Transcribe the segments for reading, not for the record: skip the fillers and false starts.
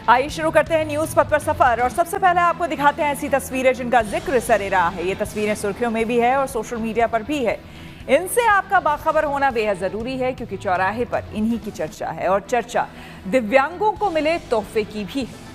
आइए शुरू करते हैं न्यूज पथ पर सफर और सबसे पहले आपको दिखाते हैं ऐसी तस्वीरें जिनका जिक्र सरे रहा है। ये तस्वीरें सुर्खियों में भी है और सोशल मीडिया पर भी है। इनसे आपका बाखबर होना बेहद जरूरी है क्योंकि चौराहे पर इन्हीं की चर्चा है और चर्चा दिव्यांगों को मिले तोहफे की भी है।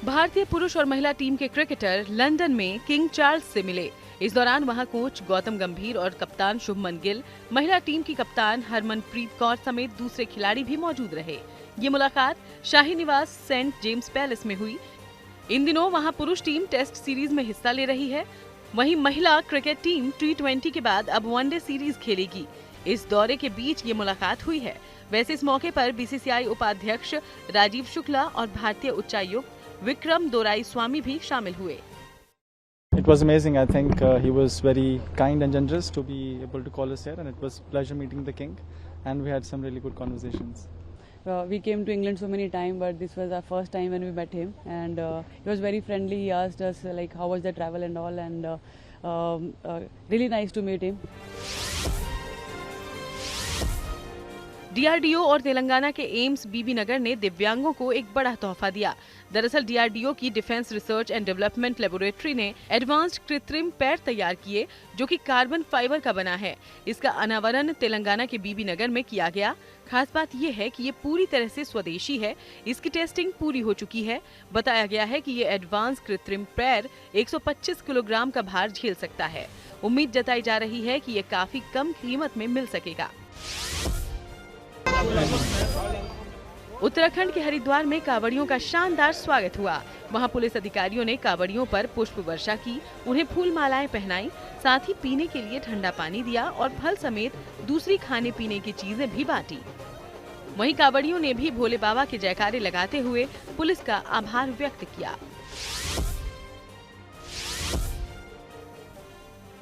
भारतीय पुरुष और महिला टीम के क्रिकेटर लंदन में किंग चार्ल्स से मिले। इस दौरान वहां कोच गौतम गंभीर और कप्तान शुभमन गिल, महिला टीम की कप्तान हरमनप्रीत कौर समेत दूसरे खिलाड़ी भी मौजूद रहे। ये मुलाकात शाही निवास सेंट जेम्स पैलेस में हुई। इन दिनों वहां पुरुष टीम टेस्ट सीरीज में हिस्सा ले रही है, वहीं महिला क्रिकेट टीम T20 के बाद अब वनडे सीरीज खेलेगी। इस दौरे के बीच ये मुलाकात हुई है। वैसे इस मौके पर BCCI उपाध्यक्ष राजीव शुक्ला और भारतीय उच्चायुक्त विक्रम दोराईस्वामी भी शामिल हुए। It was amazing. I think he was very kind and generous to be able to call us here, and it was a pleasure meeting the king, and we had some really good conversations. We came to England so many times, but this was our first time when we met him, and he was very friendly. He asked us like how was the travel and all, and really nice to meet him. DRDO और तेलंगाना के AIIMS बीबी नगर ने दिव्यांगों को एक बड़ा तोहफा दिया। दरअसल DRDO की defence research and development laboratory ने एडवांस्ड कृत्रिम पैर तैयार किए जो कि कार्बन फाइबर का बना है। इसका अनावरण तेलंगाना के बीबी नगर में किया गया। खास बात यह है कि ये पूरी तरह से स्वदेशी है। इसकी टेस्टिंग पूरी हो चुकी है। बताया गया है कि ये एडवांस कृत्रिम पैर 125 किलोग्राम का भार झेल सकता है। उम्मीद जताई जा रही है कि ये काफी कम कीमत में मिल सकेगा। उत्तराखंड के हरिद्वार में कांवड़ियों का शानदार स्वागत हुआ। वहां पुलिस अधिकारियों ने कांवड़ियों पर पुष्प वर्षा की, उन्हें फूल मालाएं पहनाई, साथ ही पीने के लिए ठंडा पानी दिया और फल समेत दूसरी खाने पीने की चीजें भी बांटी। वहीं कांवड़ियों ने भी भोले बाबा के जयकारे लगाते हुए पुलिस का आभार व्यक्त किया।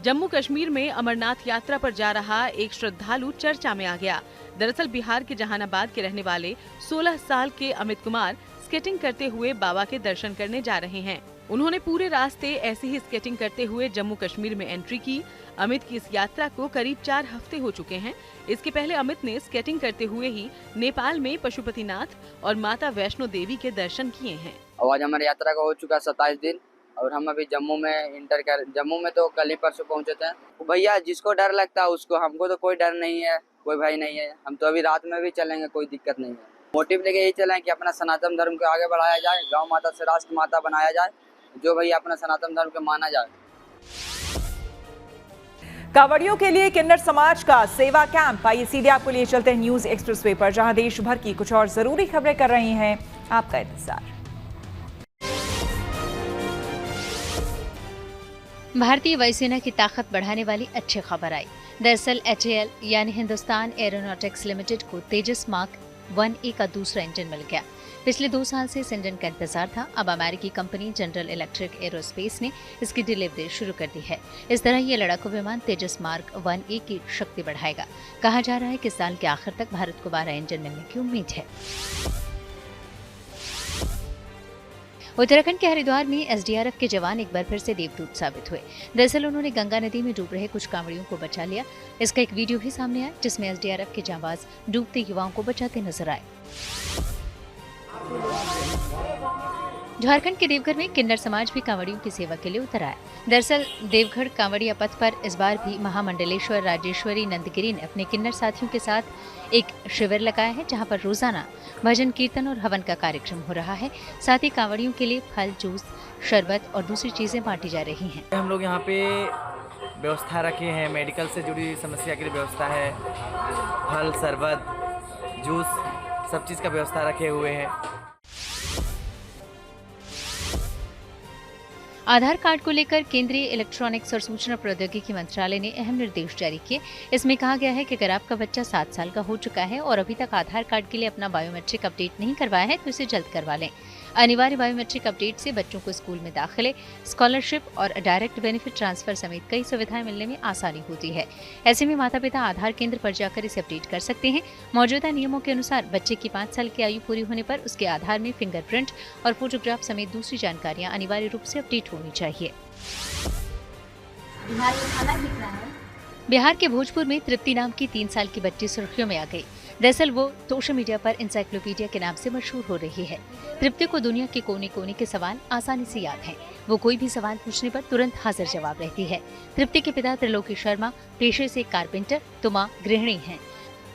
जम्मू कश्मीर में अमरनाथ यात्रा पर जा रहा एक श्रद्धालु चर्चा में आ गया। दरअसल बिहार के जहानाबाद के रहने वाले 16 साल के अमित कुमार स्केटिंग करते हुए बाबा के दर्शन करने जा रहे हैं। उन्होंने पूरे रास्ते ऐसे ही स्केटिंग करते हुए जम्मू कश्मीर में एंट्री की। अमित की इस यात्रा को करीब 4 हफ्ते हो चुके हैं। इसके पहले अमित ने स्केटिंग करते हुए ही नेपाल में पशुपतिनाथ और माता वैष्णो देवी के दर्शन किए हैं। आज हमारी यात्रा का हो चुका 27 दिन और हम अभी जम्मू में तो कल ही परसों पहुंचे थे। भैया जिसको डर लगता है उसको, हमको तो कोई डर नहीं है, कोई भय नहीं है। हम तो अभी रात में भी चलेंगे, कोई दिक्कत नहीं है। मोटिव लेके यही चलें कि अपना सनातन धर्म को आगे बढ़ाया जाए, गौ माता से राष्ट्र माता बनाया जाए, जो भैया अपना सनातन धर्म को माना जाए। कांवड़ियों के लिए किन्नर समाज का सेवा कैंप। आइए सीधे आपको लिए चलते हैं न्यूज एक्सप्रेसवे पर, जहां देश भर की कुछ और जरूरी खबरें कर रही हैं आपका इंतजार। भारतीय वायुसेना की ताकत बढ़ाने वाली अच्छी खबर आई। दरअसल HAL यानी हिंदुस्तान एरोनॉटिक्स लिमिटेड को तेजस मार्क 1A का दूसरा इंजन मिल गया। पिछले 2 साल से इस इंजन का इंतजार था। अब अमेरिकी कंपनी जनरल इलेक्ट्रिक एरोस्पेस ने इसकी डिलीवरी शुरू कर दी है। इस तरह ये लड़ाकू विमान तेजस मार्क 1A की शक्ति बढ़ाएगा। कहा जा रहा है कि साल के आखिर तक भारत को 12 इंजन मिलने की उम्मीद है। उत्तराखंड के हरिद्वार में SDRF के जवान एक बार फिर से देवदूत साबित हुए। दरअसल उन्होंने गंगा नदी में डूब रहे कुछ कांवड़ियों को बचा लिया। इसका एक वीडियो भी सामने आया जिसमें SDRF के जांबाज डूबते युवाओं को बचाते नजर आए। झारखंड के देवघर में किन्नर समाज भी कांवड़ियों की सेवा के लिए उतर आया। दरअसल देवघर कांवड़िया पथ पर इस बार भी महामंडलेश्वर राजेश्वरी नंदगिरी ने अपने किन्नर साथियों के साथ एक शिविर लगाया है, जहां पर रोजाना भजन कीर्तन और हवन का कार्यक्रम हो रहा है। साथ ही कांवड़ियों के लिए फल, जूस, शरबत और दूसरी चीजें बांटी जा रही हैं। हम लोग यहाँ पे व्यवस्था रखे हैं, मेडिकल से जुड़ी समस्या के लिए व्यवस्था है, फल, शरबत, जूस, सब चीज़ का व्यवस्था रखे हुए हैं। आधार कार्ड को लेकर केंद्रीय इलेक्ट्रॉनिक्स और सूचना प्रौद्योगिकी मंत्रालय ने अहम निर्देश जारी किए। इसमें कहा गया है कि अगर आपका बच्चा 7 साल का हो चुका है और अभी तक आधार कार्ड के लिए अपना बायोमेट्रिक अपडेट नहीं करवाया है तो इसे जल्द करवा लें। अनिवार्य बायोमेट्रिक अपडेट से बच्चों को स्कूल में दाखिले, स्कॉलरशिप और डायरेक्ट बेनिफिट ट्रांसफर समेत कई सुविधाएं मिलने में आसानी होती है। ऐसे में माता पिता आधार केंद्र पर जाकर इसे अपडेट कर सकते हैं। मौजूदा नियमों के अनुसार बच्चे की 5 साल की आयु पूरी होने पर उसके आधार में फिंगरप्रिंट और फोटोग्राफ समेत दूसरी जानकारियां अनिवार्य रूप से अपडेट होनी चाहिए। बिहार में खाना कितना है? बिहार के भोजपुर में तृप्ति नाम की 3 साल की बच्ची सुर्खियों में आ गई। दरअसल वो सोशल मीडिया पर इंसाइक्लोपीडिया के नाम से मशहूर हो रही है। तृप्ति को दुनिया के कोने कोने के सवाल आसानी से याद हैं। वो कोई भी सवाल पूछने पर तुरंत हाजिर जवाब रहती है। तृप्ति के पिता त्रिलोकी शर्मा पेशे से कारपेंटर तो मां गृहिणी हैं।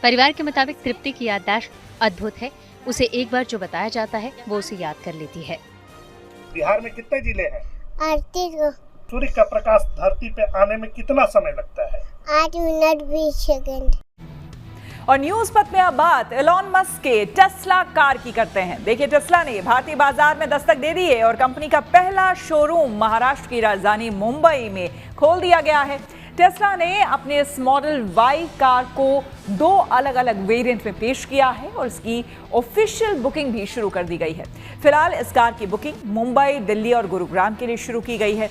परिवार के मुताबिक तृप्ति की याददाश्त अद्भुत है। उसे एक बार जो बताया जाता है वो उसे याद कर लेती है। बिहार में कितने जिले हैं? 38। सूर्य का प्रकाश धरती पे आने में कितना समय लगता है? 8 मिनट 20 सेकंड। और न्यूज पथ में अब बात एलॉन मस्क के टेस्ला कार की करते हैं। देखिए, टेस्ला ने भारतीय बाजार में दस्तक दे दी है और कंपनी का पहला शोरूम महाराष्ट्र की राजधानी मुंबई में खोल दिया गया है। टेस्ला ने अपने इस मॉडल वाई कार को 2 अलग अलग वेरिएंट में पेश किया है और इसकी ऑफिशियल बुकिंग भी शुरू कर दी गई है। फिलहाल इस कार की बुकिंग मुंबई, दिल्ली और गुरुग्राम के लिए शुरू की गई है।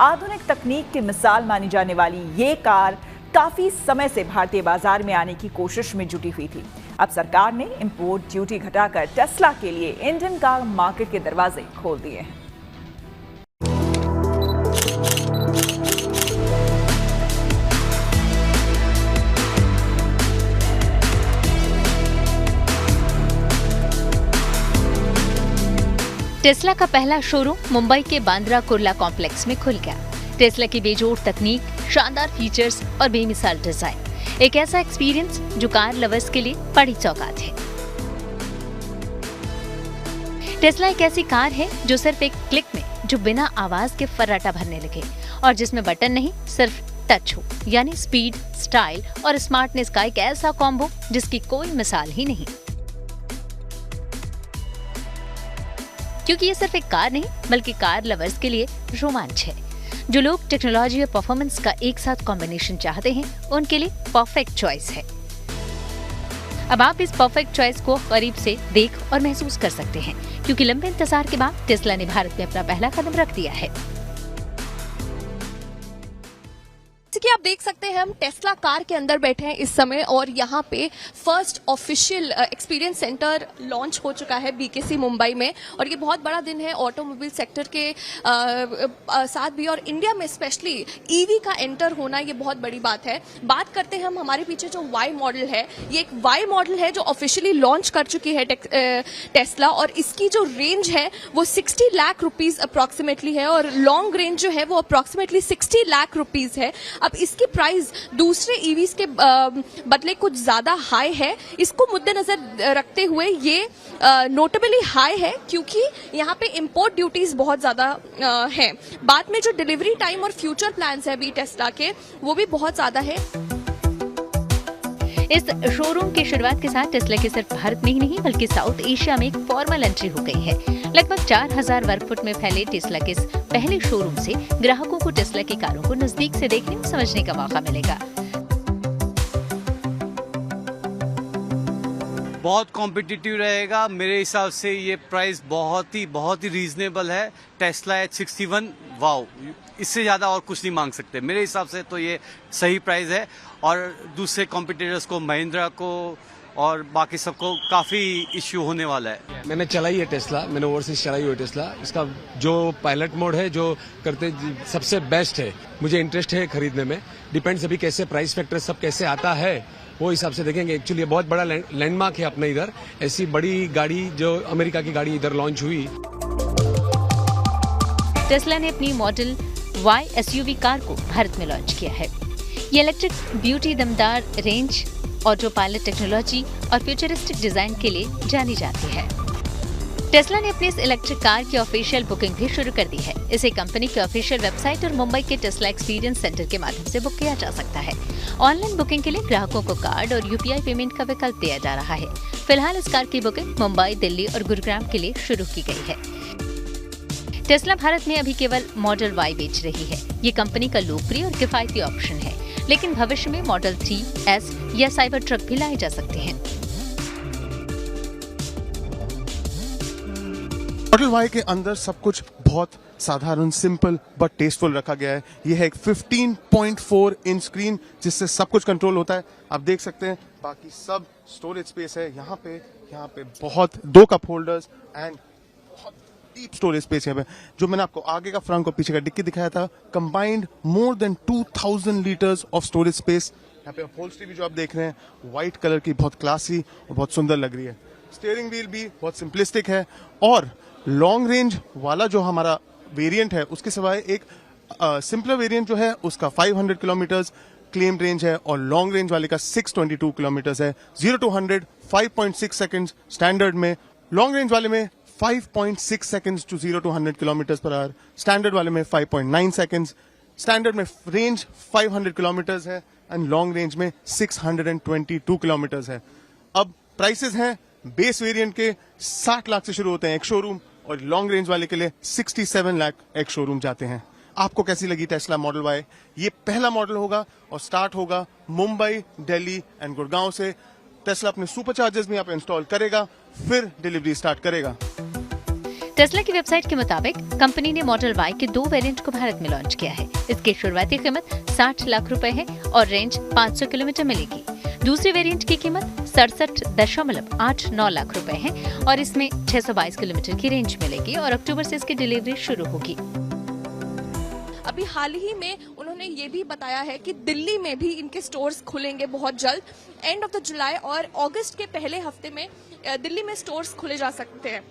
आधुनिक तकनीक की मिसाल मानी जाने वाली ये कार काफी समय से भारतीय बाजार में आने की कोशिश में जुटी हुई थी। अब सरकार ने इंपोर्ट ड्यूटी घटाकर टेस्ला के लिए इंडियन कार मार्केट के दरवाजे खोल दिए हैं। टेस्ला का पहला शोरूम मुंबई के बांद्रा कुर्ला कॉम्प्लेक्स में खुल गया। टेस्ला की बेजोड़ तकनीक, शानदार फीचर्स और बेमिसाल डिजाइन, एक ऐसा एक्सपीरियंस जो कार लवर्स के लिए बड़ी सौगात है। टेस्ला एक ऐसी कार है जो सिर्फ एक क्लिक में, जो बिना आवाज के फर्राटा भरने लगे और जिसमें बटन नहीं सिर्फ टच हो, यानी स्पीड, स्टाइल और स्मार्टनेस का एक ऐसा कॉम्बो जिसकी कोई मिसाल ही नहीं। क्योंकि ये सिर्फ एक कार नहीं बल्कि कार लवर्स के लिए रोमांच है। जो लोग टेक्नोलॉजी और परफॉर्मेंस का एक साथ कॉम्बिनेशन चाहते हैं उनके लिए परफेक्ट चॉइस है। अब आप इस परफेक्ट चॉइस को करीब से देख और महसूस कर सकते हैं क्योंकि लंबे इंतजार के बाद टेस्ला ने भारत में अपना पहला कदम रख दिया है। कि आप देख सकते हैं हम टेस्ला कार के अंदर बैठे हैं इस समय और यहाँ पे first official experience centre launch हो चुका है बीकेसी मुंबई में और ये बहुत बड़ा दिन है ऑटोमोबाइल सेक्टर के साथ भी और इंडिया में स्पेशली ईवी का एंटर होना ये बहुत बड़ी बात है। बात करते हैं हम हमारे पीछे जो वाई मॉडल है, ये एक वाई मॉडल है जो ऑफिशियली लॉन्च कर चुकी है टेस्ला और इसकी जो रेंज है वो 60 लाख रुपीज अप्रॉक्सीमेटली है और लॉन्ग रेंज जो है वो अप्रॉक्सीमेटली 60 लाख रुपीज है। अब इसकी प्राइस दूसरे ईवीज के बदले कुछ ज्यादा हाई है। इसको मुद्देनजर रखते हुए ये नोटेबली हाई है क्योंकि यहाँ पे इंपोर्ट ड्यूटीज बहुत ज्यादा हैं। बाद में जो डिलीवरी टाइम और फ्यूचर प्लान्स है भी टेस्ला के वो भी बहुत ज्यादा है। इस शोरूम की शुरुआत के साथ टेस्ला के सिर्फ भारत में ही नहीं बल्कि साउथ एशिया में एक फॉर्मल एंट्री हो गई है। लगभग 4000 वर्ग फुट में फैले टेस्ला के इस पहले शोरूम से ग्राहकों को टेस्ला की कारों को नजदीक से देखने और समझने का मौका मिलेगा। बहुत कॉम्पिटिटिव रहेगा। मेरे हिसाब से ये प्राइस बहुत ही रीजनेबल है। टेस्ला H61, वाओ, इससे ज्यादा और कुछ नहीं मांग सकते। मेरे हिसाब से तो ये सही प्राइस है और दूसरे कॉम्पिटिटर्स को, महिंद्रा को और बाकी सबको काफी इश्यू होने वाला है। मैंने चलाई है टेस्ला, मैंने ओवरसीज चलाई हुई है टेस्ला। इसका जो पायलट मोड है जो करते सबसे बेस्ट है। मुझे इंटरेस्ट है खरीदने में। डिपेंड्स अभी कैसे प्राइस फैक्टर सब कैसे आता है वो हिसाब से देखेंगे। एक्चुअली बहुत बड़ा लैंडमार्क है अपने इधर। ऐसी बड़ी गाड़ी जो अमेरिका की गाड़ी इधर लॉन्च हुई। टेस्ला ने अपनी मॉडल वाई एसयूवी कार को भारत में लॉन्च किया है। ये इलेक्ट्रिक ब्यूटी, दमदार रेंज और जो पायलट टेक्नोलॉजी और फ्यूचरिस्टिक डिजाइन के लिए जानी जाती है। टेस्ला ने अपनी इस इलेक्ट्रिक कार की ऑफिशियल बुकिंग भी शुरू कर दी है। इसे कंपनी की ऑफिशियल वेबसाइट और मुंबई के टेस्ला एक्सपीरियंस सेंटर के माध्यम से बुक किया जा सकता है। ऑनलाइन बुकिंग के लिए ग्राहकों को कार्ड और यूपीआई पेमेंट का विकल्प दिया जा रहा है। फिलहाल इस कार की बुकिंग मुंबई, दिल्ली और गुरुग्राम के लिए शुरू की गई है। टेस्ला भारत में अभी केवल मॉडल वाई बेच रही है। ये कंपनी का लोकप्रिय और किफायती ऑप्शन है, लेकिन भविष्य में मॉडल 3, S या साइबर ट्रक भी लाए जा सकते हैं। मॉडल वाई के अंदर सब कुछ बहुत साधारण, सिंपल बट टेस्टफुल रखा गया है। ये है एक 15.4 इंच स्क्रीन जिससे सब कुछ कंट्रोल होता है। आप देख सकते हैं बाकी सब स्टोरेज स्पेस है। यहाँ पे बहुत 2 कप होल्डर्स एंड बहुत डीप स्टोरेज स्पेस यहाँ पे। जो मैंने आपको आगे का फ्रंट और पीछे का डिक्की दिखाया था, combined more than 2000 litres of storage space. यहाँ पे अपहोल्स्ट्री भी जो आप देख रहे हैं व्हाइट कलर की, बहुत क्लासी और बहुत सुंदर लग रही है। स्टीयरिंग व्हील भी बहुत सिंपलिस्टिक है और लॉन्ग रेंज वाला जो हमारा वेरिएंट है उसके सिवाय एक सिंपलर वेरिएंट जो है उसका 500 किलोमीटर्स क्लेम रेंज है और लॉन्ग रेंज वाले का 622 किलोमीटर्स है। 0 to 100 5.6 सेकंड्स स्टैंडर्ड में, लॉन्ग रेंज वाले में 5.6 seconds to 0 to 100 kilometres per hour, standard वाले में 5.9 सेकंड्स। स्टैंडर्ड में रेंज 500 किलोमीटर्स है एंड लॉन्ग रेंज में 622 किलोमीटर्स है। अब प्राइसेस हैं बेस वेरिएंट के 60 लाख से शुरू होते हैं एक शोरूम और लॉन्ग रेंज वाले के लिए 67 लाख एक शोरूम जाते हैं। आपको कैसी लगी टेस्ला मॉडल वाई? ये पहला मॉडल होगा और स्टार्ट होगा मुंबई, दिल्ली एंड गुड़गांव से। टेस्ला अपने सुपर चार्जर्स में यहाँ पे इंस्टॉल करेगा, फिर डिलीवरी स्टार्ट करेगा। टेस्ला की वेबसाइट के मुताबिक कंपनी ने मॉडल वाई के 2 वेरिएंट को भारत में लॉन्च किया है। इसकी शुरुआती कीमत 60 लाख रुपए है और रेंज 500 किलोमीटर मिलेगी। दूसरी वेरिएंट की कीमत 67.89 लाख रुपए है और इसमें 622 किलोमीटर की रेंज मिलेगी और अक्टूबर से इसकी डिलीवरी शुरू होगी। अभी हाल ही में उन्होंने ये भी बताया है कि दिल्ली में भी इनके स्टोर्स खुलेंगे बहुत जल्द, एंड ऑफ द जुलाई और अगस्त के पहले हफ्ते में दिल्ली में स्टोर्स खुले जा सकते हैं।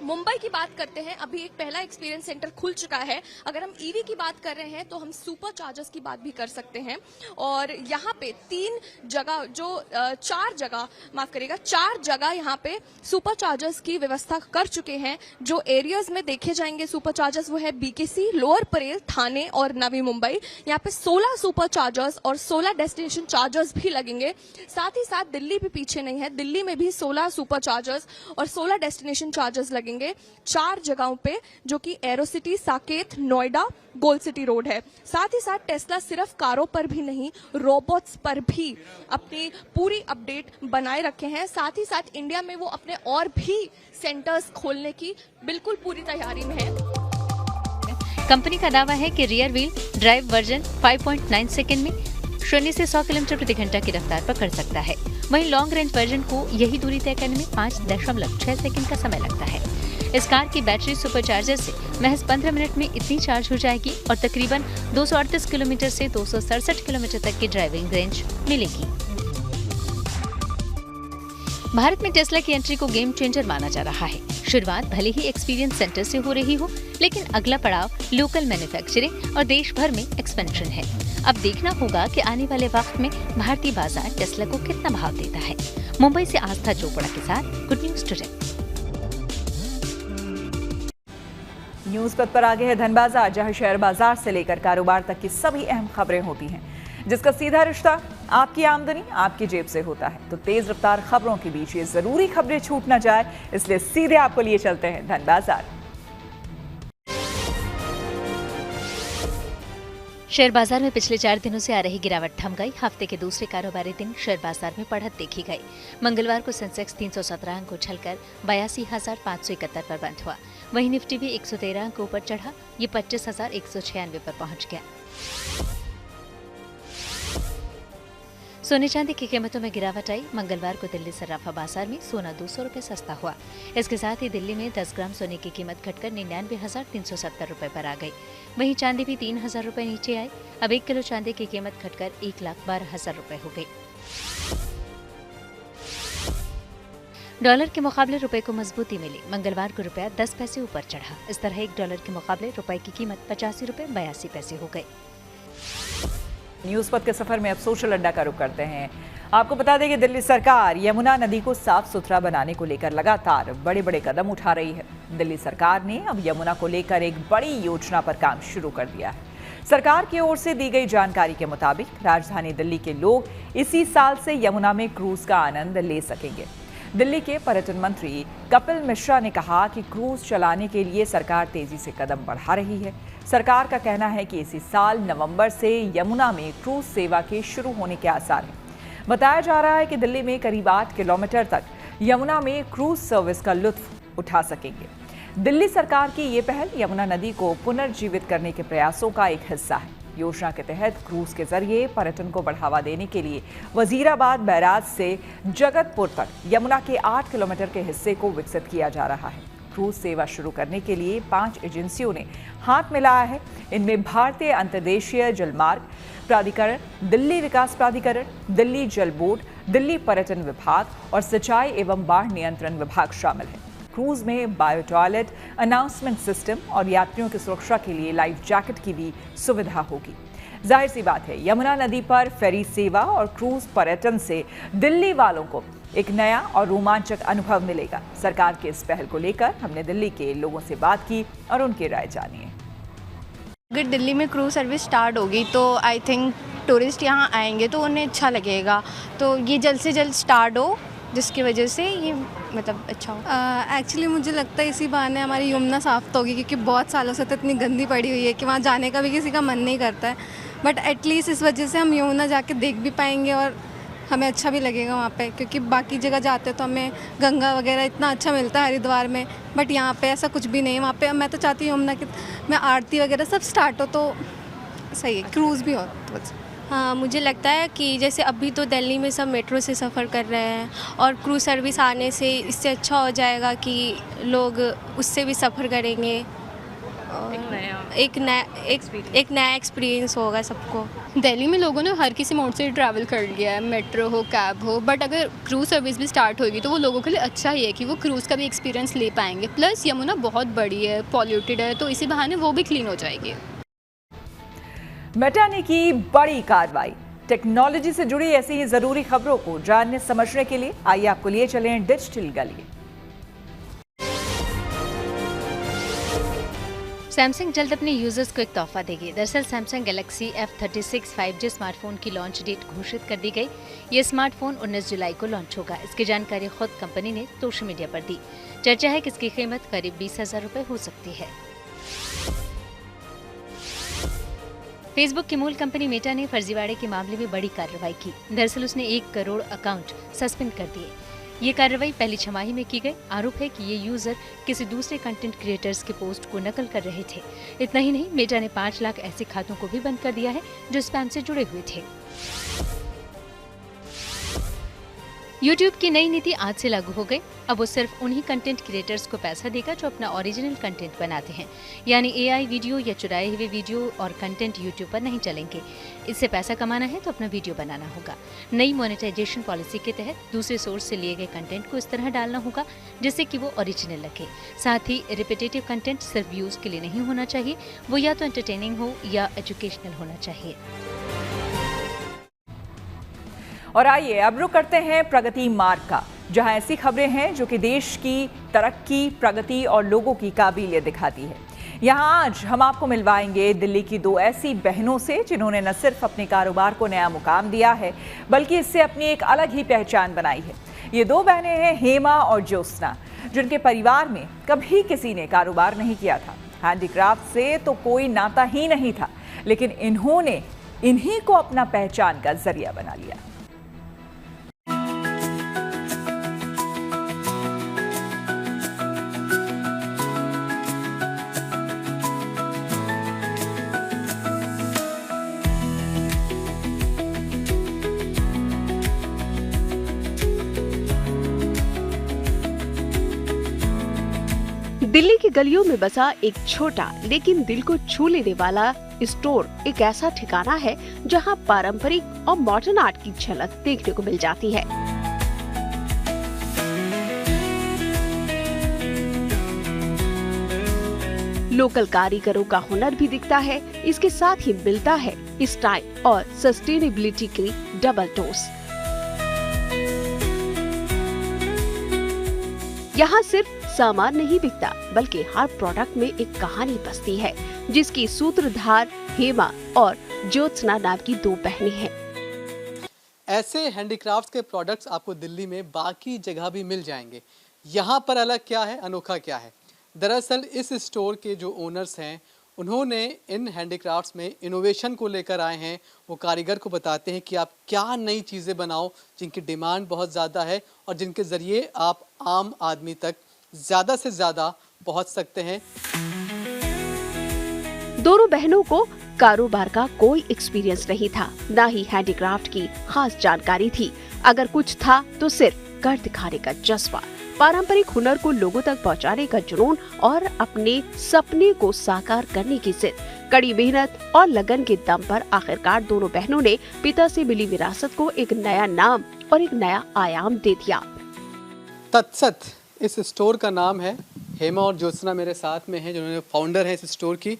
मुंबई की बात करते हैं, अभी एक पहला एक्सपीरियंस सेंटर खुल चुका है। अगर हम ईवी की बात कर रहे हैं तो हम सुपर चार्जर्स की बात भी कर सकते हैं और यहाँ पे 4 जगह यहाँ पे सुपर चार्जर्स की व्यवस्था कर चुके हैं। जो एरियाज में देखे जाएंगे सुपर चार्जर्स वो है बीकेसी, लोअर परेल, थाने और नवी मुंबई। यहाँ पे 16 सुपर चार्जर्स और 16 डेस्टिनेशन चार्जर्स भी लगेंगे। साथ ही साथ दिल्ली भी पीछे नहीं है, दिल्ली में भी 16 सुपर चार्जर्स और 16 डेस्टिनेशन चार्जर्स लगेंगे 4 जगहों पे, जो कि arrow city, Saket, Noida, gold city road है। साथ ही साथ टेस्ला सिर्फ कारों पर भी नहीं, रोबोट्स पर भी अपनी पूरी अपडेट बनाए रखे हैं। साथ ही साथ इंडिया में वो अपने और भी सेंटर्स खोलने की बिल्कुल पूरी तैयारी में है। कंपनी का दावा है कि rear wheel drive version 5.9 second में 0 से 100 किलोमीटर प्रति घंटा की रफ्तार पर कर सकता है। वहीं लॉन्ग रेंज वर्जन को यही दूरी तय करने में 5.6 सेकंड का समय लगता है। इस कार की बैटरी सुपर चार्जर से महज 15 मिनट में इतनी चार्ज हो जाएगी और तकरीबन 238 किलोमीटर से 267 किलोमीटर तक की ड्राइविंग रेंज मिलेगी। भारत में टेस्ला की एंट्री को गेम चेंजर माना जा रहा है। शुरुआत भले ही एक्सपीरियंस सेंटर से हो रही हो, लेकिन अगला पड़ाव लोकल मैन्युफैक्चरिंग और देश भर में एक्सपेंशन है। अब देखना होगा कि आने वाले वक्त में भारतीय बाजार टेस्ला को कितना भाव देता है। मुंबई से आस्था चोपड़ा के साथ गुड न्यूज टुडे। न्यूज पथ पर आगे है धन बाजार, जहां शेयर बाजार से लेकर कारोबार तक की सभी अहम खबरें होती हैं, जिसका सीधा रिश्ता आपकी आमदनी आपकी जेब से होता है। तो तेज रफ्तार खबरों के बीच ये जरूरी खबरें छूट ना जाए, इसलिए सीधे आपको लिए चलते हैं धन बाजार। शेयर बाजार में पिछले 4 दिनों से आ रही गिरावट थम गई। हफ्ते के दूसरे कारोबारी दिन शेयर बाजार में बढ़त देखी गई। मंगलवार को सेंसेक्स 317 अंक उछलकर 82,571 पर बंद हुआ। वहीं निफ्टी भी 113 अंक ऊपर चढ़ा, ये 25,196 पर पहुंच गया। सोने चांदी की कीमतों में गिरावट आई। मंगलवार को दिल्ली सर्राफा बाजार में सोना 200 रुपए सस्ता हुआ। इसके साथ ही दिल्ली में 10 ग्राम सोने की कीमत घटकर 99,370 रुपए पर आ गई। वहीं चांदी भी 3,000 रुपए नीचे आई। अब 1 किलो चांदी की कीमत घटकर 1,12,000 रुपए हो गई। डॉलर के मुकाबले रुपए को मजबूती मिली। मंगलवार को रुपया 10 पैसे ऊपर चढ़ा। इस तरह 1 डॉलर के मुकाबले रुपए की कीमत 85 रुपए 82 पैसे हो गई। न्यूज पथ के सफर में अब सोशल अड्डा का रुख करते हैं। आपको बता दें कि दिल्ली सरकार यमुना नदी को साफ सुथरा बनाने को लेकर लगातार बड़े बड़े कदम उठा रही है। दिल्ली सरकार ने अब यमुना को लेकर एक बड़ी योजना पर काम शुरू कर दिया है। सरकार की ओर से दी गई जानकारी के मुताबिक राजधानी दिल्ली के लोग इसी साल से यमुना में क्रूज का आनंद ले सकेंगे। दिल्ली के पर्यटन मंत्री कपिल मिश्रा ने कहा कि क्रूज चलाने के लिए सरकार तेजी से कदम बढ़ा रही है। सरकार का कहना है कि इसी साल नवंबर से यमुना में क्रूज सेवा के शुरू होने के आसार हैं। बताया जा रहा है कि दिल्ली में करीब 8 किलोमीटर तक यमुना में क्रूज सर्विस का लुत्फ उठा सकेंगे। दिल्ली सरकार की ये पहल यमुना नदी को पुनर्जीवित करने के प्रयासों का एक हिस्सा है। योजना के तहत क्रूज के जरिए पर्यटन को बढ़ावा देने के लिए वजीराबाद बैराज से जगतपुर तक यमुना के 8 किलोमीटर के हिस्से को विकसित किया जा रहा है। क्रूज सेवा शुरू करने के लिए 5 एजेंसियों ने हाथ मिलाया है। इनमें भारतीय अंतर्देशीय जलमार्ग प्राधिकरण, दिल्ली विकास प्राधिकरण, दिल्ली जल बोर्ड, दिल्ली पर्यटन विभाग और सिंचाई एवं बाढ़ नियंत्रण विभाग शामिल है। क्रूज में बायो टॉयलेट, अनाउंसमेंट सिस्टम और यात्रियों की सुरक्षा के लिए लाइफ जैकेट की भी सुविधा होगी। जाहिर सी बात है, यमुना नदी पर फेरी सेवा और क्रूज पर्यटन से दिल्ली वालों को एक नया और रोमांचक अनुभव मिलेगा। सरकार की इस पहल को लेकर हमने दिल्ली के लोगों से बात की और उनकी राय जानी है। अगर दिल्ली में क्रूज सर्विस स्टार्ट होगी तो आई थिंक टूरिस्ट यहाँ आएंगे तो उन्हें अच्छा लगेगा, तो ये जल्द से जल्द स्टार्ट हो जिसकी वजह से ये मतलब अच्छा हो। एक्चुअली मुझे लगता है इसी बहाने हमारी यमुना साफ होगी, क्योंकि बहुत सालों से तो इतनी गंदी पड़ी हुई है कि वहाँ जाने का भी किसी का मन नहीं करता है। बट एटलीस्ट इस वजह से हम यमुना जाके देख भी पाएंगे और हमें अच्छा भी लगेगा वहाँ पे, क्योंकि बाकी जगह जाते तो हमें गंगा वगैरह इतना अच्छा मिलता है हरिद्वार में, बट यहाँ पे ऐसा कुछ भी नहीं है। वहाँ पे मैं तो चाहती हूँ यमुना की मैं आरती वगैरह सब स्टार्ट हो तो सही है, क्रूज़ भी हो तो बस। हाँ, मुझे लगता है कि जैसे अभी तो दिल्ली में सब मेट्रो से सफ़र कर रहे हैं और क्रूज सर्विस आने से इससे अच्छा हो जाएगा कि लोग उससे भी सफ़र करेंगे, एक नया एक्सपीरियंस होगा सबको। दिल्ली में लोगों ने हर किसी मोड से ट्रैवल कर लिया है, मेट्रो हो, कैब हो, बट अगर क्रूज सर्विस भी स्टार्ट होगी तो वो लोगों के लिए अच्छा ही है कि वो क्रूज़ का भी एक्सपीरियंस ले पाएंगे। प्लस यमुना बहुत बड़ी है, पॉल्यूटेड है, तो इसी बहाने वो भी क्लीन हो जाएगी। मेटा ने की बड़ी कार्रवाई। टेक्नोलॉजी से जुड़ी ऐसी ही जरूरी खबरों को जानने समझने के लिए आइए आपको लिए चलें डिजिटल गली। सैमसंग जल्द अपने यूजर्स को एक तोहफा देगी। दरअसल Samsung Galaxy F36 5G smartphone की लॉन्च डेट घोषित कर दी गई। ये स्मार्टफोन 19 जुलाई को लॉन्च होगा। इसकी जानकारी खुद कंपनी ने सोशल मीडिया पर दी। चर्चा है कि इसकी कीमत करीब 20,000 रुपए हो सकती है। फेसबुक की मूल कंपनी मेटा ने फर्जीवाड़े के मामले में बड़ी कार्रवाई की। दरअसल उसने 1 करोड़ अकाउंट सस्पेंड कर दिए। ये कार्रवाई पहली छमाही में की गई। आरोप है कि ये यूजर किसी दूसरे कंटेंट क्रिएटर्स के पोस्ट को नकल कर रहे थे। इतना ही नहीं, मेटा ने 5 लाख ऐसे खातों को भी बंद कर दिया है जो स्पैम से जुड़े हुए थे। YouTube की नई नीति आज से लागू हो गई। अब वो सिर्फ उन्हीं कंटेंट क्रिएटर्स को पैसा देगा जो अपना ओरिजिनल कंटेंट बनाते हैं, यानी AI वीडियो या चुराए हुए वीडियो और कंटेंट YouTube पर नहीं चलेंगे। इससे पैसा कमाना है तो अपना वीडियो बनाना होगा। नई मोनेटाइजेशन पॉलिसी के तहत दूसरे सोर्स से लिए गए कंटेंट को इस तरह डालना होगा जिससे कि वो ओरिजिनल लगे। साथ ही रिपीटेटिव कंटेंट सिर्फ व्यूज के लिए नहीं होना चाहिए, वो या तो एंटरटेनिंग हो या एजुकेशनल होना चाहिए। और आइए अब रुख करते हैं प्रगति मार्ग का, जहां ऐसी खबरें हैं जो कि देश की तरक्की, प्रगति और लोगों की काबिलियत दिखाती है। यहां आज हम आपको मिलवाएंगे दिल्ली की 2 ऐसी बहनों से जिन्होंने न सिर्फ अपने कारोबार को नया मुकाम दिया है बल्कि इससे अपनी एक अलग ही पहचान बनाई है। ये 2 बहनें हैं हेमा और ज्योत्सना, जिनके परिवार में कभी किसी ने कारोबार नहीं किया था। हैंडीक्राफ्ट से तो कोई नाता ही नहीं था, लेकिन इन्होंने इन्हीं को अपना पहचान का जरिया बना लिया। दिल्ली की गलियों में बसा एक छोटा लेकिन दिल को छू लेने वाला स्टोर एक ऐसा ठिकाना है जहां पारंपरिक और मॉडर्न आर्ट की झलक देखने को मिल जाती है। लोकल कारीगरों का हुनर भी दिखता है। इसके साथ ही मिलता है स्टाइल और सस्टेनेबिलिटी की डबल डोज। यहाँ सिर्फ सामान नहीं बिकता बल्कि हर प्रोडक्ट में एक कहानी बसती है, जिसकी सूत्रधार हेमा और ज्योत्सना नाम की 2 बहनें हैं। ऐसे हैंडीक्राफ्ट्स के प्रोडक्ट्स आपको दिल्ली में बाकी जगह भी मिल जाएंगे। यहाँ पर अलग क्या है, अनोखा क्या है? दरअसल इस स्टोर के जो ओनर्स हैं उन्होंने इन हैंडीक्राफ्ट्स में इनोवेशन को लेकर आए हैं। वो कारीगर को बताते हैं कि आप क्या नई चीज़ें बनाओ जिनकी डिमांड बहुत ज़्यादा है और जिनके ज़रिए आप आम आदमी तक ज़्यादा से ज़्यादा पहुंच सकते हैं। दोनों बहनों को कारोबार का कोई एक्सपीरियंस नहीं था, ना ही हैंडीक्राफ्ट की खास जानकारी थी। अगर कुछ था तो सिर्फ कर दिखाने का जज्बा। पारंपरिक हुनर को लोगों तक पहुंचाने का जुनून और अपने सपने को साकार करने की जिद, कड़ी मेहनत और लगन के दम पर आखिरकार दोनों बहनों ने पिता से मिली विरासत को एक नया नाम और एक नया आयाम दे दिया। तत्सत इस स्टोर का नाम है। हेमा और ज्योत्सना मेरे साथ में हैं, जिन्होंने फाउंडर हैं इस स्टोर की।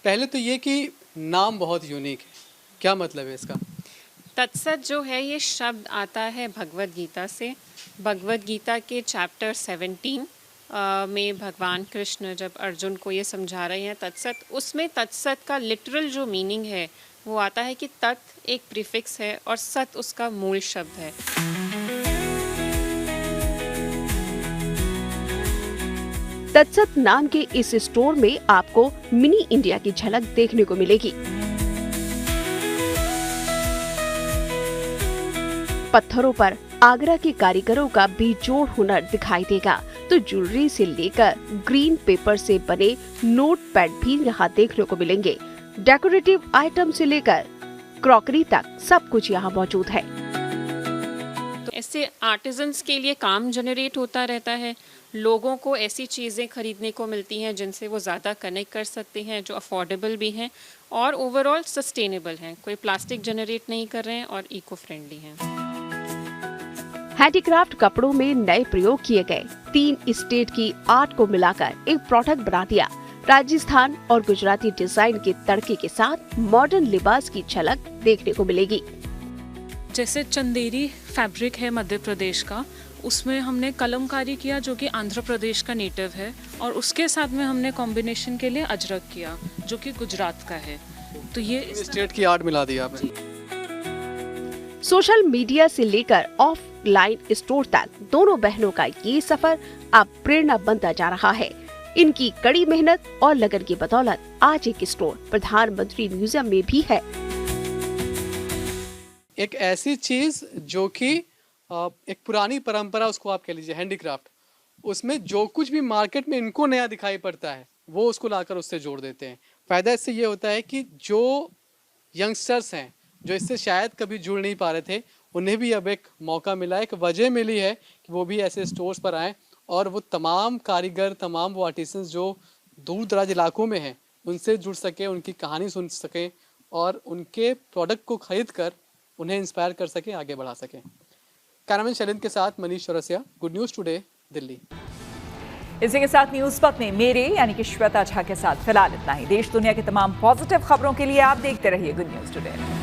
पहले तो ये कि नाम बहुत यूनिक है, क्या मतलब है इसका? तत्सत जो है ये शब्द आता है भगवद गीता से। भगवद गीता के चैप्टर 17 में भगवान कृष्ण जब अर्जुन को ये समझा रहे हैं तत्सत, उसमें तत्सत का लिटरल जो मीनिंग है वो आता है कि तत् एक प्रीफिक्स है और सत उसका मूल शब्द है। तत्सत नाम के इस स्टोर में आपको मिनी इंडिया की झलक देखने को मिलेगी। पत्थरों पर आगरा के कारीगरों का बेजोड़ हुनर दिखाई देगा, तो ज्वेलरी से लेकर ग्रीन पेपर से बने नोट पैड भी यहाँ देखने को मिलेंगे। डेकोरेटिव आइटम से लेकर क्रॉकरी तक सब कुछ यहाँ मौजूद है। तो ऐसे आर्टिजन्स के लिए काम जनरेट होता रहता है, लोगों को ऐसी चीज़ें खरीदने को मिलती हैं जिनसे वो ज़्यादा कनेक्ट कर सकते हैं, जो अफोर्डेबल भी हैं और ओवरऑल सस्टेनेबल हैं, कोई प्लास्टिक जनरेट नहीं कर रहे हैं और इको फ्रेंडली हैं। हैंडीक्राफ्ट कपड़ों में नए प्रयोग किए गए, 3 स्टेट की आर्ट को मिलाकर एक प्रोडक्ट बना दिया। राजस्थान और गुजराती डिजाइन के तड़के के साथ मॉडर्न लिबास की झलक देखने को मिलेगी। जैसे चंदेरी फैब्रिक है मध्य प्रदेश का, उसमें हमने कलमकारी किया जो कि आंध्र प्रदेश का नेटिव है, और उसके साथ में हमने कॉम्बिनेशन के लिए अजरक किया जो कि गुजरात का है। तो ये स्टेट की आर्ट मिला दिया आपने। सोशल मीडिया से लेकर ऑफलाइन स्टोर तक दोनों बहनों का ये सफर अब प्रेरणा बनता जा रहा है। इनकी कड़ी मेहनत और लगन की बदौलत आज एक स्टोर प्रधानमंत्री म्यूजियम में भी है। एक ऐसी चीज जो कि एक पुरानी परंपरा, उसको आप कह लीजिए हैंडीक्राफ्ट, उसमें जो कुछ भी मार्केट में इनको नया दिखाई पड़ता है वो उसको लाकर उससे जोड़ देते हैं। फायदा इससे ये होता है कि जो यंगस्टर्स हैं जो इससे शायद कभी जुड़ नहीं पा रहे थे, उन्हें भी अब एक मौका मिला है, एक वजह मिली है कि वो भी ऐसे स्टोर्स पर आएँ और वो तमाम कारीगर, तमाम वो आर्टिसंस जो दूर दराज इलाकों में हैं उनसे जुड़ सके, उनकी कहानी सुन सकें और उनके प्रोडक्ट को खरीद कर उन्हें इंस्पायर कर सकें, आगे बढ़ा सकें। कैमरामैन शैलेंद्र के साथ Manish Chaurasia, good news today, Delhi. इसी के साथ न्यूज़ पथ में मेरे यानी कि श्वेता झा के साथ फिलहाल इतना ही। देश दुनिया की तमाम पॉजिटिव खबरों के लिए आप देखते रहिए गुड न्यूज़ टुडे।